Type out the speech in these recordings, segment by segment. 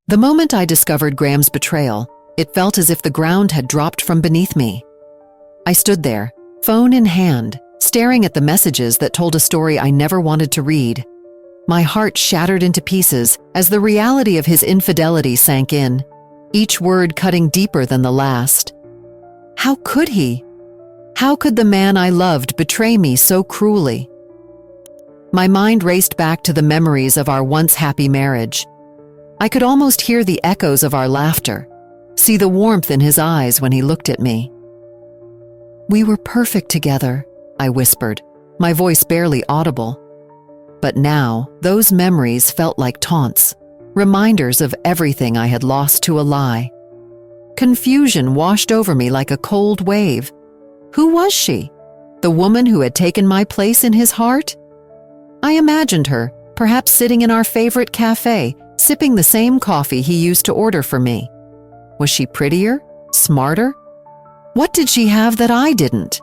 The moment I discovered Graham's betrayal, it felt as if the ground had dropped from beneath me. I stood there, phone in hand, staring at the messages that told a story I never wanted to read. My heart shattered into pieces as the reality of his infidelity sank in, each word cutting deeper than the last. How could he? How could the man I loved betray me so cruelly? My mind raced back to the memories of our once happy marriage. I could almost hear the echoes of our laughter, see the warmth in his eyes when he looked at me. "We were perfect together," I whispered, my voice barely audible. But now, those memories felt like taunts, reminders of everything I had lost to a lie. Confusion washed over me like a cold wave. Who was she? The woman who had taken my place in his heart? I imagined her, perhaps sitting in our favorite cafe, sipping the same coffee he used to order for me. Was she prettier? Smarter? What did she have that I didn't?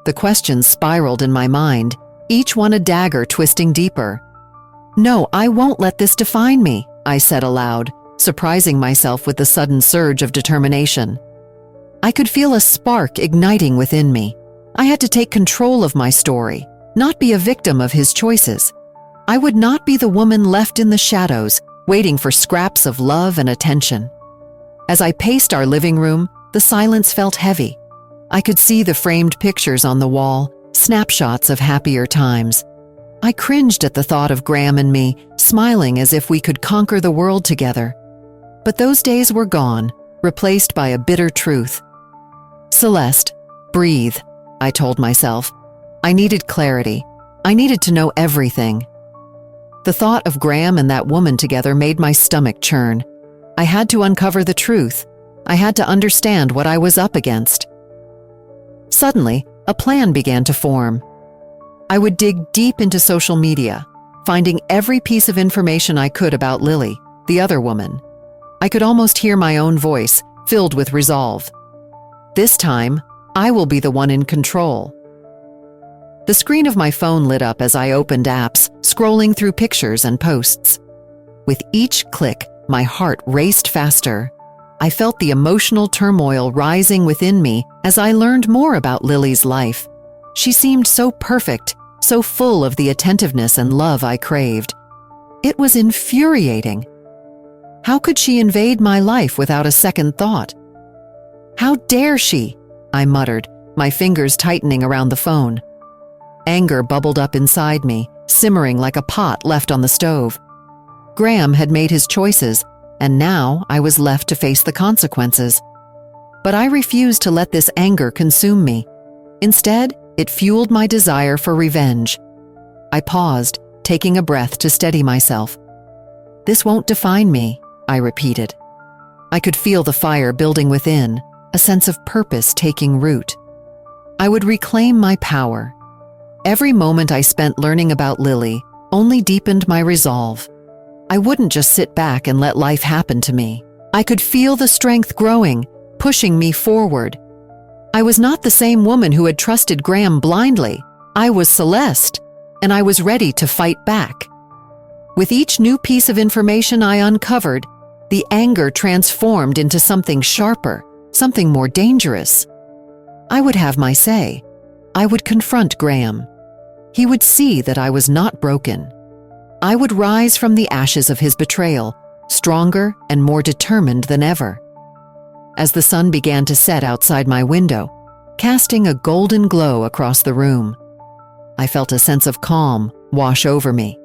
The questions spiraled in my mind, each one a dagger twisting deeper. "No, I won't let this define me," I said aloud, surprising myself with the sudden surge of determination. I could feel a spark igniting within me. I had to take control of my story, not be a victim of his choices. I would not be the woman left in the shadows, waiting for scraps of love and attention. As I paced our living room, the silence felt heavy. I could see the framed pictures on the wall, snapshots of happier times. I cringed at the thought of Graham and me, smiling as if we could conquer the world together. But those days were gone, replaced by a bitter truth. "Celeste, breathe," I told myself. I needed clarity. I needed to know everything. The thought of Graham and that woman together made my stomach churn. I had to uncover the truth. I had to understand what I was up against. Suddenly, a plan began to form. I would dig deep into social media, finding every piece of information I could about Lily, the other woman. I could almost hear my own voice, filled with resolve. This time, I will be the one in control. The screen of my phone lit up as I opened apps, scrolling through pictures and posts. With each click, my heart raced faster. I felt the emotional turmoil rising within me as I learned more about Lily's life. She seemed so perfect, so full of the attentiveness and love I craved. It was infuriating. How could she invade my life without a second thought? "How dare she?" I muttered, my fingers tightening around the phone. Anger bubbled up inside me, simmering like a pot left on the stove. Graham had made his choices, and now I was left to face the consequences. But I refused to let this anger consume me. Instead, it fueled my desire for revenge. I paused, taking a breath to steady myself. "This won't define me," I repeated. I could feel the fire building within, a sense of purpose taking root. I would reclaim my power. Every moment I spent learning about Lily only deepened my resolve. I wouldn't just sit back and let life happen to me. I could feel the strength growing, pushing me forward. I was not the same woman who had trusted Graham blindly. I was Celeste, and I was ready to fight back. With each new piece of information I uncovered, the anger transformed into something sharper, something more dangerous. I would have my say. I would confront Graham. He would see that I was not broken. I would rise from the ashes of his betrayal, stronger and more determined than ever. As the sun began to set outside my window, casting a golden glow across the room, I felt a sense of calm wash over me.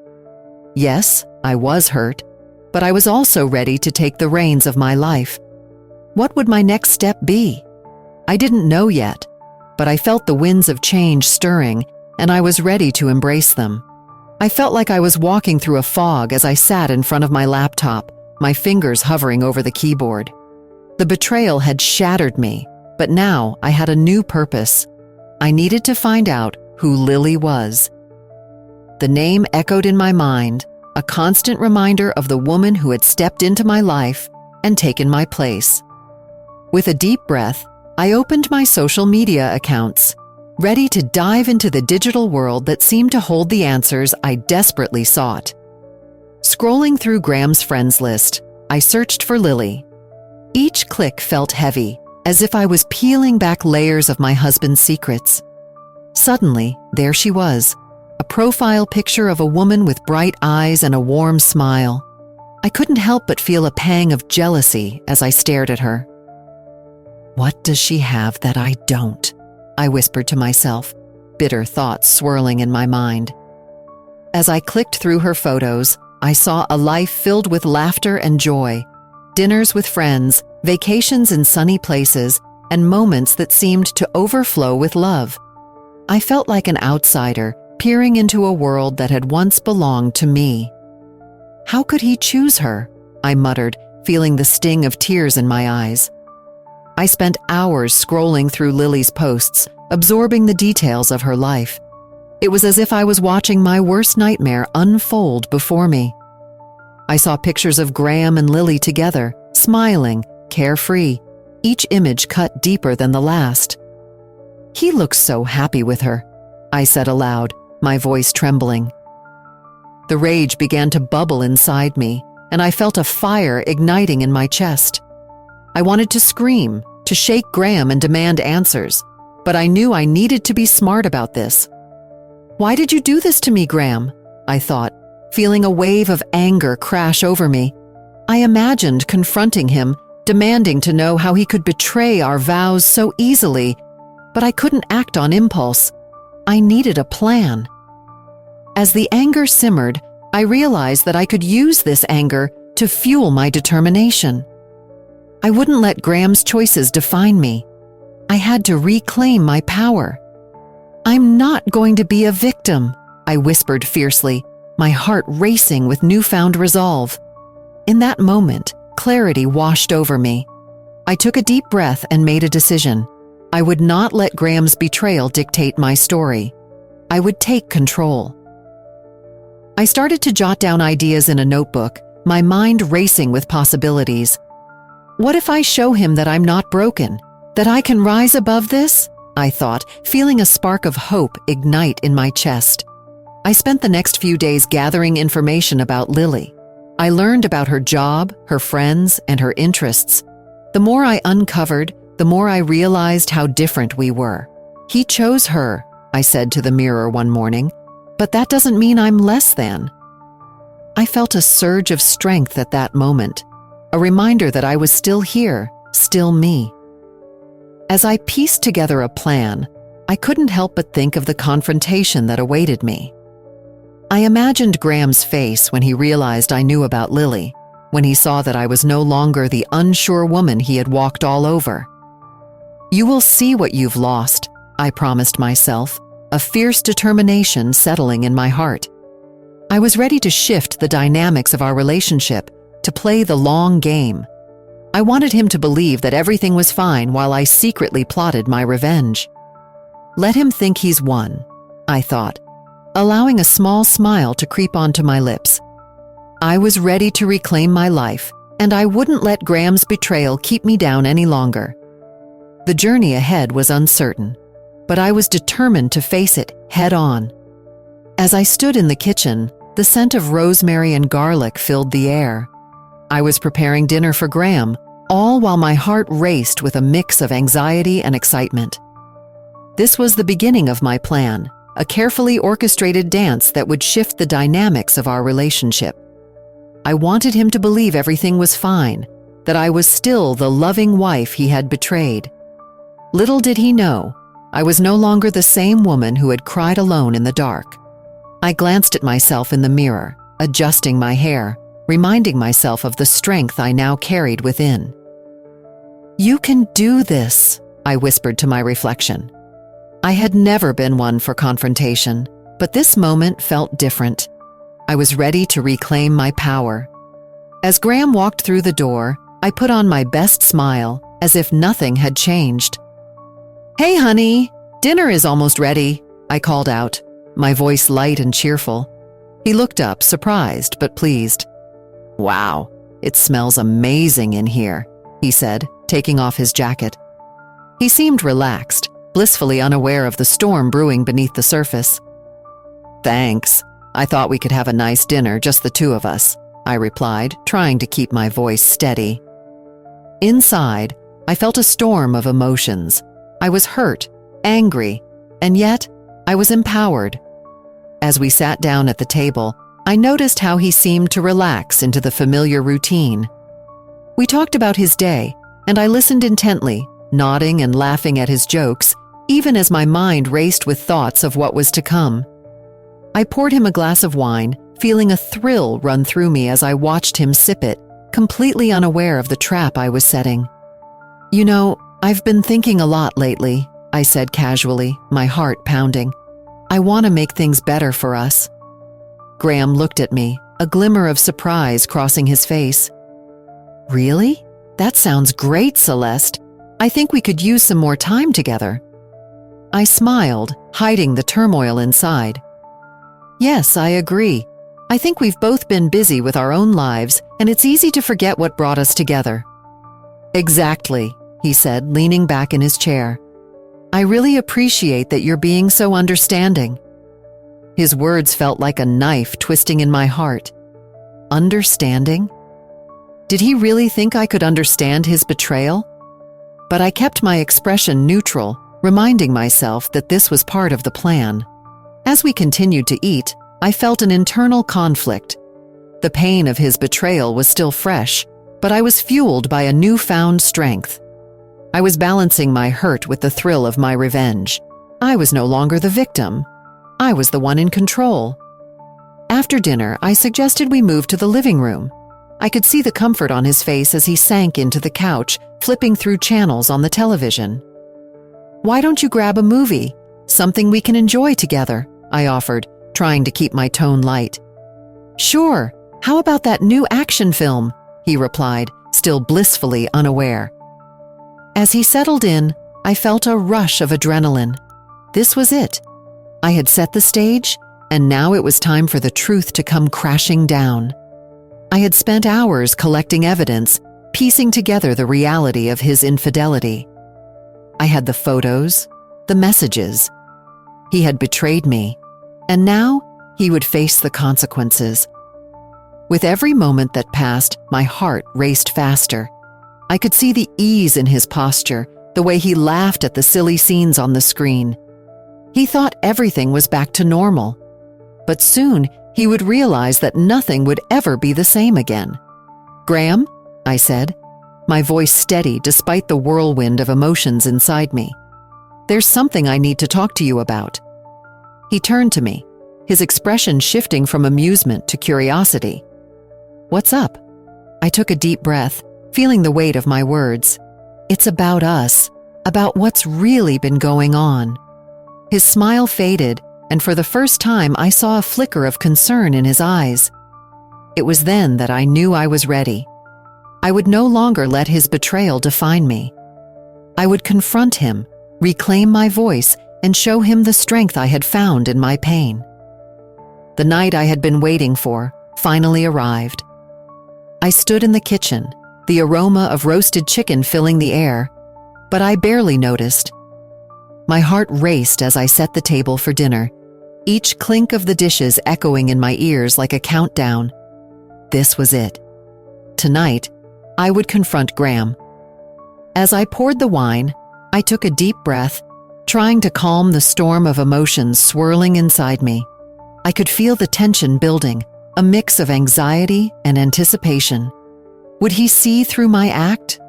Yes, I was hurt, but I was also ready to take the reins of my life. What would my next step be? I didn't know yet, but I felt the winds of change stirring, and I was ready to embrace them. I felt like I was walking through a fog as I sat in front of my laptop, my fingers hovering over the keyboard. The betrayal had shattered me, but now I had a new purpose. I needed to find out who Lily was. The name echoed in my mind, a constant reminder of the woman who had stepped into my life and taken my place. With a deep breath, I opened my social media accounts, ready to dive into the digital world that seemed to hold the answers I desperately sought. Scrolling through Graham's friends list, I searched for Lily. Each click felt heavy, as if I was peeling back layers of my husband's secrets. Suddenly, there she was, a profile picture of a woman with bright eyes and a warm smile. I couldn't help but feel a pang of jealousy as I stared at her. "What does she have that I don't?" I whispered to myself, bitter thoughts swirling in my mind. As I clicked through her photos, I saw a life filled with laughter and joy, dinners with friends, vacations in sunny places, and moments that seemed to overflow with love. I felt like an outsider peering into a world that had once belonged to me. How could he choose her? I muttered, feeling the sting of tears in my eyes. I spent hours scrolling through Lily's posts, absorbing the details of her life. It was as if I was watching my worst nightmare unfold before me. I saw pictures of Graham and Lily together, smiling, carefree, each image cut deeper than the last. "He looks so happy with her," I said aloud, my voice trembling. The rage began to bubble inside me, and I felt a fire igniting in my chest. I wanted to scream, to shake Graham and demand answers, but I knew I needed to be smart about this. "Why did you do this to me, Graham?" I thought, feeling a wave of anger crash over me. I imagined confronting him, demanding to know how he could betray our vows so easily, but I couldn't act on impulse. I needed a plan. As the anger simmered, I realized that I could use this anger to fuel my determination. I wouldn't let Graham's choices define me. I had to reclaim my power. "I'm not going to be a victim," I whispered fiercely, my heart racing with newfound resolve. In that moment, clarity washed over me. I took a deep breath and made a decision. I would not let Graham's betrayal dictate my story. I would take control. I started to jot down ideas in a notebook, my mind racing with possibilities. What if I show him that I'm not broken, that I can rise above this? I thought, feeling a spark of hope ignite in my chest. I spent the next few days gathering information about Lily. I learned about her job, her friends, and her interests. The more I uncovered, the more I realized how different we were. "He chose her," I said to the mirror one morning, "but that doesn't mean I'm less than." I felt a surge of strength at that moment, a reminder that I was still here, still me. As I pieced together a plan, I couldn't help but think of the confrontation that awaited me. I imagined Graham's face when he realized I knew about Lily, when he saw that I was no longer the unsure woman he had walked all over. "You will see what you've lost," I promised myself, a fierce determination settling in my heart. I was ready to shift the dynamics of our relationship, to play the long game. I wanted him to believe that everything was fine while I secretly plotted my revenge. Let him think he's won, I thought, allowing a small smile to creep onto my lips. I was ready to reclaim my life, and I wouldn't let Graham's betrayal keep me down any longer. The journey ahead was uncertain, but I was determined to face it head on. As I stood in the kitchen, the scent of rosemary and garlic filled the air. I was preparing dinner for Graham, all while my heart raced with a mix of anxiety and excitement. This was the beginning of my plan, a carefully orchestrated dance that would shift the dynamics of our relationship. I wanted him to believe everything was fine, that I was still the loving wife he had betrayed. Little did he know, I was no longer the same woman who had cried alone in the dark. I glanced at myself in the mirror, adjusting my hair, reminding myself of the strength I now carried within. "You can do this," I whispered to my reflection. I had never been one for confrontation, but this moment felt different. I was ready to reclaim my power. As Graham walked through the door, I put on my best smile, as if nothing had changed. "Hey, honey, dinner is almost ready," I called out, my voice light and cheerful. He looked up, surprised but pleased. "Wow, it smells amazing in here," he said, taking off his jacket. He seemed relaxed, blissfully unaware of the storm brewing beneath the surface. "Thanks. I thought we could have a nice dinner, just the two of us," I replied, trying to keep my voice steady. Inside, I felt a storm of emotions. I was hurt, angry, and yet I was empowered. As we sat down at the table, I noticed how he seemed to relax into the familiar routine. We talked about his day, and I listened intently, nodding and laughing at his jokes, even as my mind raced with thoughts of what was to come. I poured him a glass of wine, feeling a thrill run through me as I watched him sip it, completely unaware of the trap I was setting. "You know, I've been thinking a lot lately," I said casually, my heart pounding. "I want to make things better for us." Graham looked at me, a glimmer of surprise crossing his face. "Really? That sounds great, Celeste. I think we could use some more time together." I smiled, hiding the turmoil inside. "Yes, I agree. I think we've both been busy with our own lives, and it's easy to forget what brought us together." "Exactly," he said, leaning back in his chair. "I really appreciate that you're being so understanding." His words felt like a knife twisting in my heart. Understanding? Did he really think I could understand his betrayal? But I kept my expression neutral, reminding myself that this was part of the plan. As we continued to eat, I felt an internal conflict. The pain of his betrayal was still fresh, but I was fueled by a newfound strength. I was balancing my hurt with the thrill of my revenge. I was no longer the victim. I was the one in control. After dinner, I suggested we move to the living room. I could see the comfort on his face as he sank into the couch, flipping through channels on the television. "Why don't you grab a movie? Something we can enjoy together," I offered, trying to keep my tone light. "Sure, how about that new action film?" he replied, still blissfully unaware. As he settled in, I felt a rush of adrenaline. This was it. I had set the stage, and now it was time for the truth to come crashing down. I had spent hours collecting evidence, piecing together the reality of his infidelity. I had the photos, the messages. He had betrayed me, and now he would face the consequences. With every moment that passed, my heart raced faster. I could see the ease in his posture, the way he laughed at the silly scenes on the screen. He thought everything was back to normal. But soon, he would realize that nothing would ever be the same again. "Graham," I said, my voice steady despite the whirlwind of emotions inside me. "There's something I need to talk to you about." He turned to me, his expression shifting from amusement to curiosity. "What's up?" I took a deep breath, feeling the weight of my words. "It's about us, about what's really been going on." His smile faded, and for the first time I saw a flicker of concern in his eyes. It was then that I knew I was ready. I would no longer let his betrayal define me. I would confront him, reclaim my voice, and show him the strength I had found in my pain. The night I had been waiting for finally arrived. I stood in the kitchen, the aroma of roasted chicken filling the air, but I barely noticed. My heart raced as I set the table for dinner, each clink of the dishes echoing in my ears like a countdown. This was it. Tonight, I would confront Graham. As I poured the wine, I took a deep breath, trying to calm the storm of emotions swirling inside me. I could feel the tension building, a mix of anxiety and anticipation. Would he see through my act?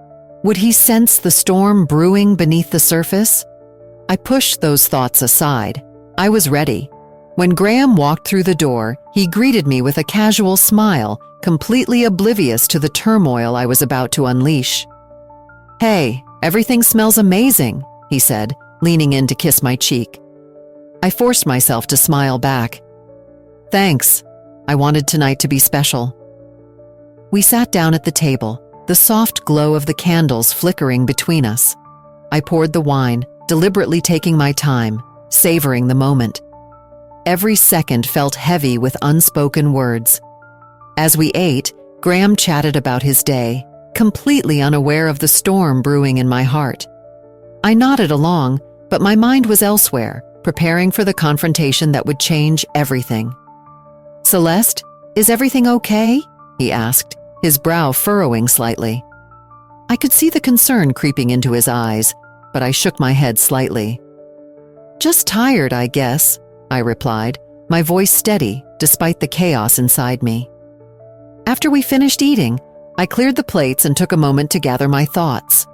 Would he sense the storm brewing beneath the surface? I pushed those thoughts aside. I was ready. When Graham walked through the door, he greeted me with a casual smile, completely oblivious to the turmoil I was about to unleash. "Hey, everything smells amazing," he said, leaning in to kiss my cheek. I forced myself to smile back. "Thanks. I wanted tonight to be special." We sat down at the table, the soft glow of the candles flickering between us. I poured the wine, deliberately taking my time, savoring the moment. Every second felt heavy with unspoken words. As we ate, Graham chatted about his day, completely unaware of the storm brewing in my heart. I nodded along, but my mind was elsewhere, preparing for the confrontation that would change everything. "Celeste, is everything okay?" he asked, his brow furrowing slightly. I could see the concern creeping into his eyes, but I shook my head slightly. Just tired, I guess, I replied, my voice steady despite the chaos inside me. After we finished eating, I cleared the plates and took a moment to gather my thoughts.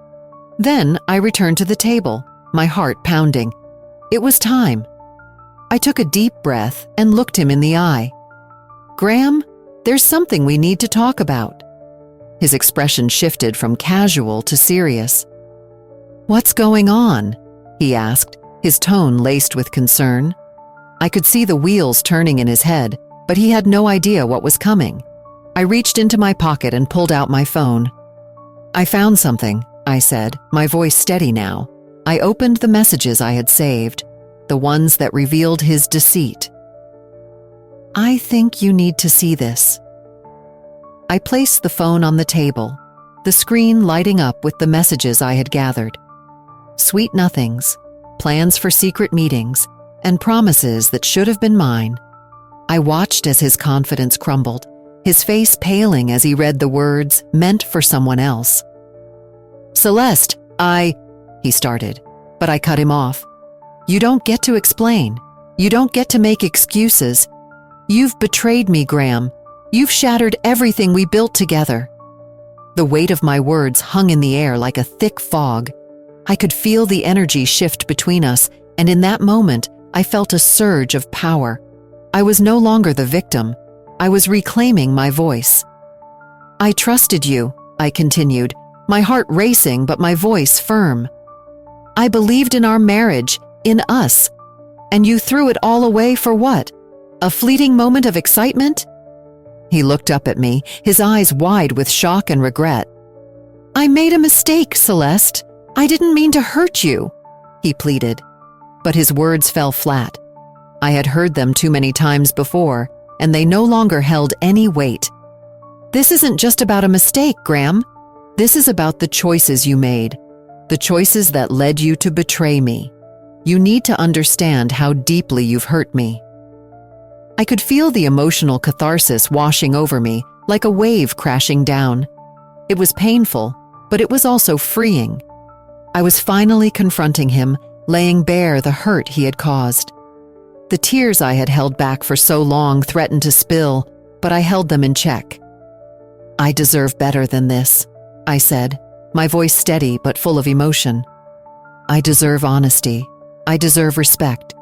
Then I returned to the table, my heart pounding. It was time. I took a deep breath and looked him in the eye. Graham, there's something we need to talk about. His expression shifted from casual to serious. What's going on? He asked, his tone laced with concern. I could see the wheels turning in his head, but he had no idea what was coming. I reached into my pocket and pulled out my phone. I found something, I said, my voice steady now. I opened the messages I had saved, the ones that revealed his deceit. I think you need to see this. I placed the phone on the table, the screen lighting up with the messages I had gathered. Sweet nothings, plans for secret meetings, and promises that should have been mine. I watched as his confidence crumbled, his face paling as he read the words meant for someone else. Celeste, he started, but I cut him off. You don't get to explain. You don't get to make excuses. You've betrayed me, Graham. You've shattered everything we built together. The weight of my words hung in the air like a thick fog. I could feel the energy shift between us, and in that moment, I felt a surge of power. I was no longer the victim. I was reclaiming my voice. I trusted you, I continued, my heart racing but my voice firm. I believed in our marriage, in us. And you threw it all away for what? A fleeting moment of excitement? He looked up at me, his eyes wide with shock and regret. I made a mistake, Celeste. I didn't mean to hurt you, he pleaded. But his words fell flat. I had heard them too many times before, and they no longer held any weight. This isn't just about a mistake, Graham. This is about the choices you made, the choices that led you to betray me. You need to understand how deeply you've hurt me. I could feel the emotional catharsis washing over me, like a wave crashing down. It was painful, but it was also freeing. I was finally confronting him, laying bare the hurt he had caused. The tears I had held back for so long threatened to spill, but I held them in check. I deserve better than this, I said, my voice steady but full of emotion. I deserve honesty. I deserve respect.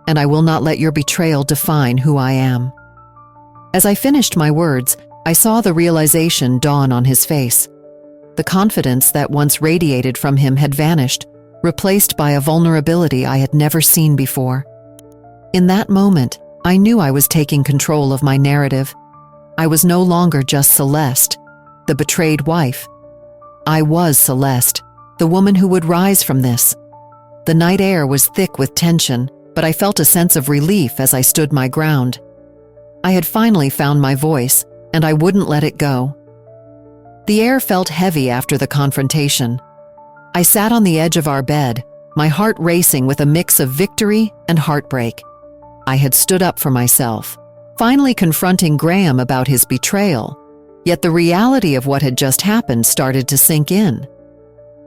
And I will not let your betrayal define who I am. As I finished my words, I saw the realization dawn on his face. The confidence that once radiated from him had vanished, replaced by a vulnerability I had never seen before. In that moment, I knew I was taking control of my narrative. I was no longer just Celeste, the betrayed wife. I was Celeste, the woman who would rise from this. The night air was thick with tension, but I felt a sense of relief as I stood my ground. I had finally found my voice, and I wouldn't let it go. The air felt heavy after the confrontation. I sat on the edge of our bed, my heart racing with a mix of victory and heartbreak. I had stood up for myself, finally confronting Graham about his betrayal, yet the reality of what had just happened started to sink in.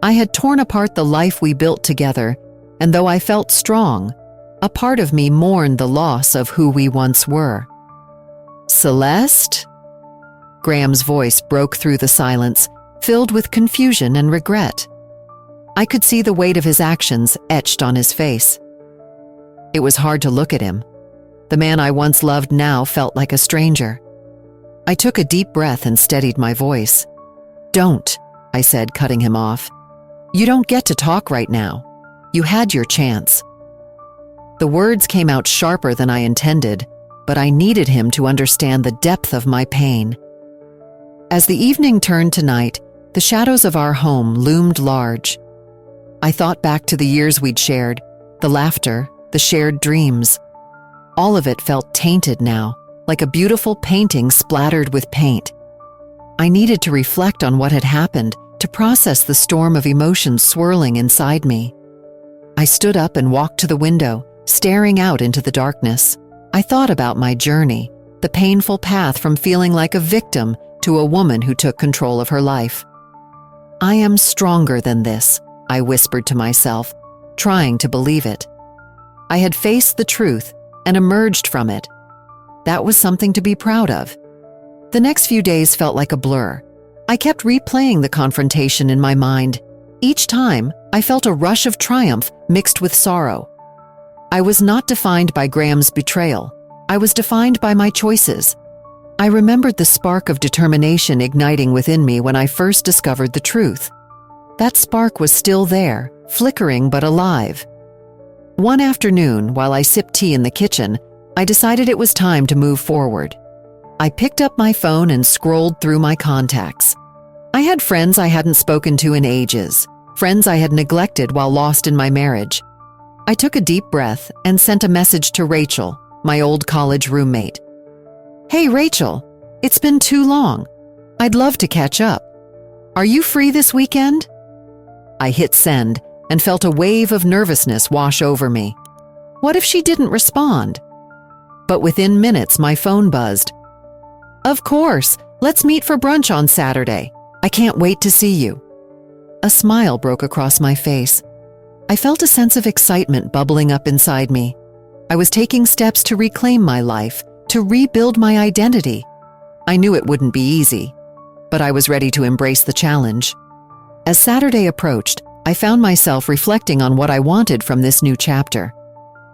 I had torn apart the life we built together, and though I felt strong, a part of me mourned the loss of who we once were. Celeste? Graham's voice broke through the silence, filled with confusion and regret. I could see the weight of his actions etched on his face. It was hard to look at him. The man I once loved now felt like a stranger. I took a deep breath and steadied my voice. Don't, I said, cutting him off. You don't get to talk right now. You had your chance. The words came out sharper than I intended, but I needed him to understand the depth of my pain. As the evening turned to night, the shadows of our home loomed large. I thought back to the years we'd shared, the laughter, the shared dreams. All of it felt tainted now, like a beautiful painting splattered with paint. I needed to reflect on what had happened, to process the storm of emotions swirling inside me. I stood up and walked to the window, staring out into the darkness. I thought about my journey, the painful path from feeling like a victim to a woman who took control of her life. I am stronger than this, I whispered to myself, trying to believe it. I had faced the truth and emerged from it. That was something to be proud of. The next few days felt like a blur. I kept replaying the confrontation in my mind. Each time, I felt a rush of triumph mixed with sorrow. I was not defined by Graham's betrayal. I was defined by my choices. I remembered the spark of determination igniting within me when I first discovered the truth. That spark was still there, flickering but alive. One afternoon, while I sipped tea in the kitchen, I decided it was time to move forward. I picked up my phone and scrolled through my contacts. I had friends I hadn't spoken to in ages, friends I had neglected while lost in my marriage. I took a deep breath and sent a message to Rachel, my old college roommate. "Hey Rachel, it's been too long. I'd love to catch up. Are you free this weekend?" I hit send and felt a wave of nervousness wash over me. What if she didn't respond? But within minutes, my phone buzzed. "Of course, let's meet for brunch on Saturday. I can't wait to see you." A smile broke across my face. I felt a sense of excitement bubbling up inside me. I was taking steps to reclaim my life, to rebuild my identity. I knew it wouldn't be easy, but I was ready to embrace the challenge. As Saturday approached, I found myself reflecting on what I wanted from this new chapter.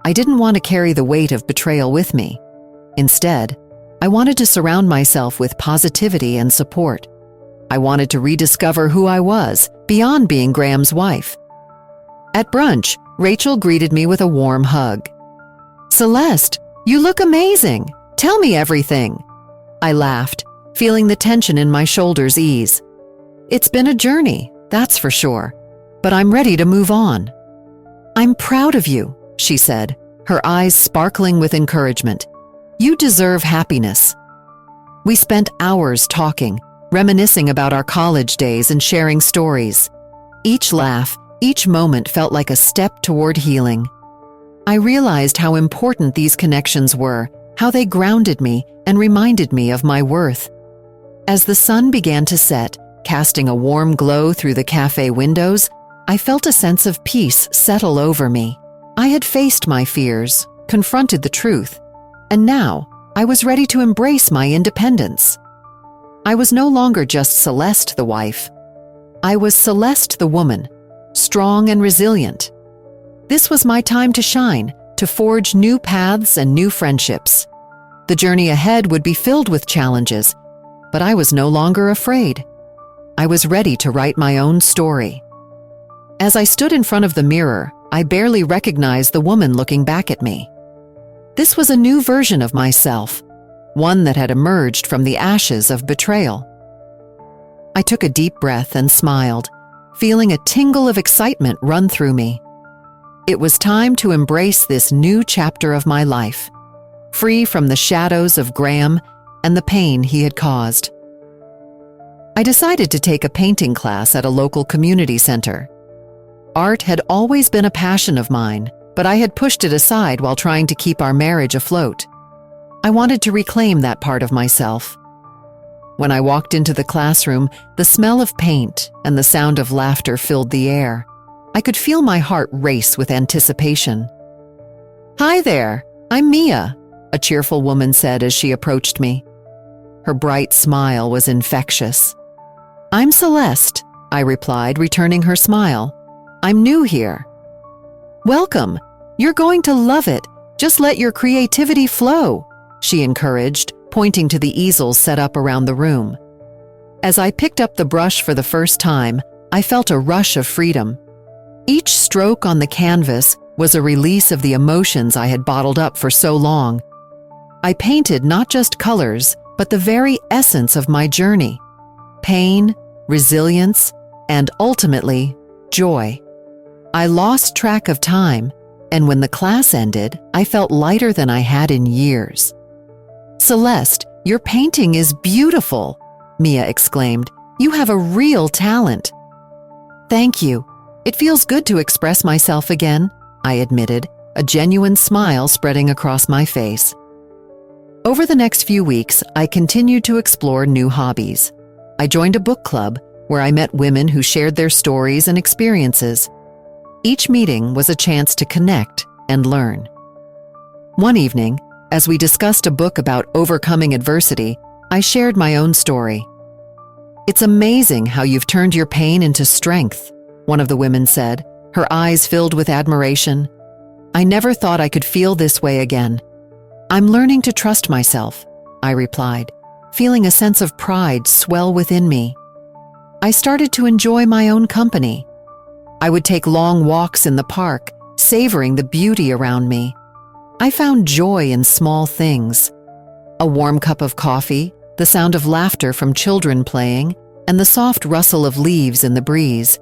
I didn't want to carry the weight of betrayal with me. Instead, I wanted to surround myself with positivity and support. I wanted to rediscover who I was, beyond being Graham's wife. At brunch, Rachel greeted me with a warm hug. "Celeste, you look amazing. Tell me everything." I laughed, feeling the tension in my shoulders ease. "It's been a journey, that's for sure, but I'm ready to move on." "I'm proud of you," she said, her eyes sparkling with encouragement. "You deserve happiness." We spent hours talking, reminiscing about our college days and sharing stories. Each laugh, each moment felt like a step toward healing. I realized how important these connections were, how they grounded me and reminded me of my worth. As the sun began to set, casting a warm glow through the cafe windows, I felt a sense of peace settle over me. I had faced my fears, confronted the truth, and now I was ready to embrace my independence. I was no longer just Celeste the wife. I was Celeste the woman, strong and resilient. This was my time to shine, to forge new paths and new friendships. The journey ahead would be filled with challenges, but I was no longer afraid. I was ready to write my own story. As I stood in front of the mirror, I barely recognized the woman looking back at me. This was a new version of myself, one that had emerged from the ashes of betrayal. I took a deep breath and smiled, feeling a tingle of excitement run through me. It was time to embrace this new chapter of my life, free from the shadows of Graham and the pain he had caused. I decided to take a painting class at a local community center. Art had always been a passion of mine, but I had pushed it aside while trying to keep our marriage afloat. I wanted to reclaim that part of myself. When I walked into the classroom, the smell of paint and the sound of laughter filled the air. I could feel my heart race with anticipation. "Hi there, I'm Mia," a cheerful woman said as she approached me. Her bright smile was infectious. "I'm Celeste," I replied, returning her smile. "I'm new here." "Welcome. You're going to love it. Just let your creativity flow," she encouraged, pointing to the easels set up around the room. As I picked up the brush for the first time, I felt a rush of freedom. Each stroke on the canvas was a release of the emotions I had bottled up for so long. I painted not just colors, but the very essence of my journey: pain, resilience, and ultimately, joy. I lost track of time, and when the class ended, I felt lighter than I had in years. "Celeste, your painting is beautiful," Mia exclaimed. "You have a real talent." "Thank you. It feels good to express myself again," I admitted, a genuine smile spreading across my face. Over the next few weeks, I continued to explore new hobbies. I joined a book club where I met women who shared their stories and experiences. Each meeting was a chance to connect and learn. One evening, as we discussed a book about overcoming adversity, I shared my own story. "It's amazing how you've turned your pain into strength," one of the women said, her eyes filled with admiration. "I never thought I could feel this way again." "I'm learning to trust myself," I replied, feeling a sense of pride swell within me. I started to enjoy my own company. I would take long walks in the park, savoring the beauty around me. I found joy in small things. A warm cup of coffee, the sound of laughter from children playing, and the soft rustle of leaves in the breeze.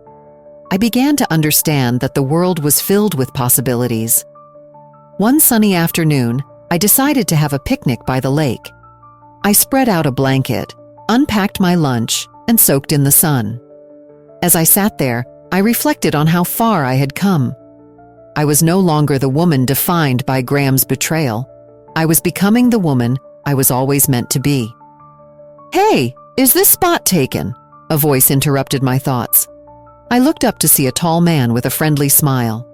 I began to understand that the world was filled with possibilities. One sunny afternoon, I decided to have a picnic by the lake. I spread out a blanket, unpacked my lunch, and soaked in the sun. As I sat there, I reflected on how far I had come. I was no longer the woman defined by Graham's betrayal. I was becoming the woman I was always meant to be. "Hey, is this spot taken?" a voice interrupted my thoughts. I looked up to see a tall man with a friendly smile.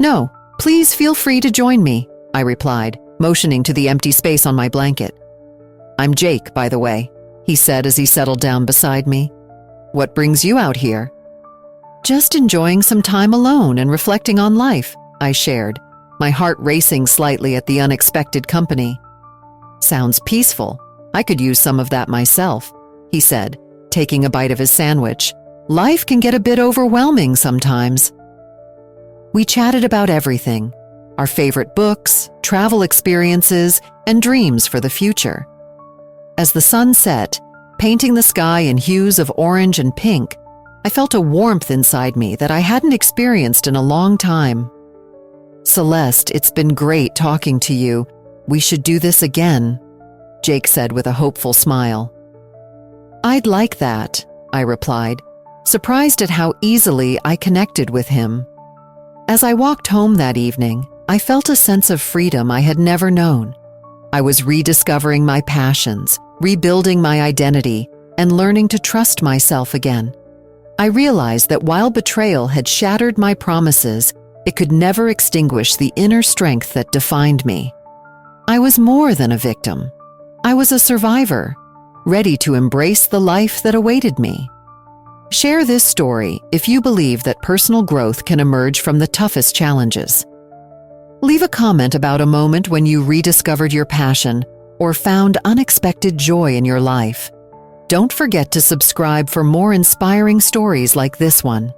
"No, please feel free to join me," I replied, motioning to the empty space on my blanket. "I'm Jake, by the way," he said as he settled down beside me. "What brings you out here?" "Just enjoying some time alone and reflecting on life," I shared, my heart racing slightly at the unexpected company. "Sounds peaceful. I could use some of that myself," he said, taking a bite of his sandwich. "Life can get a bit overwhelming sometimes." We chatted about everything: our favorite books, travel experiences, and dreams for the future. As the sun set, painting the sky in hues of orange and pink, I felt a warmth inside me that I hadn't experienced in a long time. "Celeste, it's been great talking to you. We should do this again," Jake said with a hopeful smile. "I'd like that," I replied, surprised at how easily I connected with him. As I walked home that evening, I felt a sense of freedom I had never known. I was rediscovering my passions, rebuilding my identity, and learning to trust myself again. I realized that while betrayal had shattered my promises, it could never extinguish the inner strength that defined me. I was more than a victim. I was a survivor, ready to embrace the life that awaited me. Share this story if you believe that personal growth can emerge from the toughest challenges. Leave a comment about a moment when you rediscovered your passion or found unexpected joy in your life. Don't forget to subscribe for more inspiring stories like this one.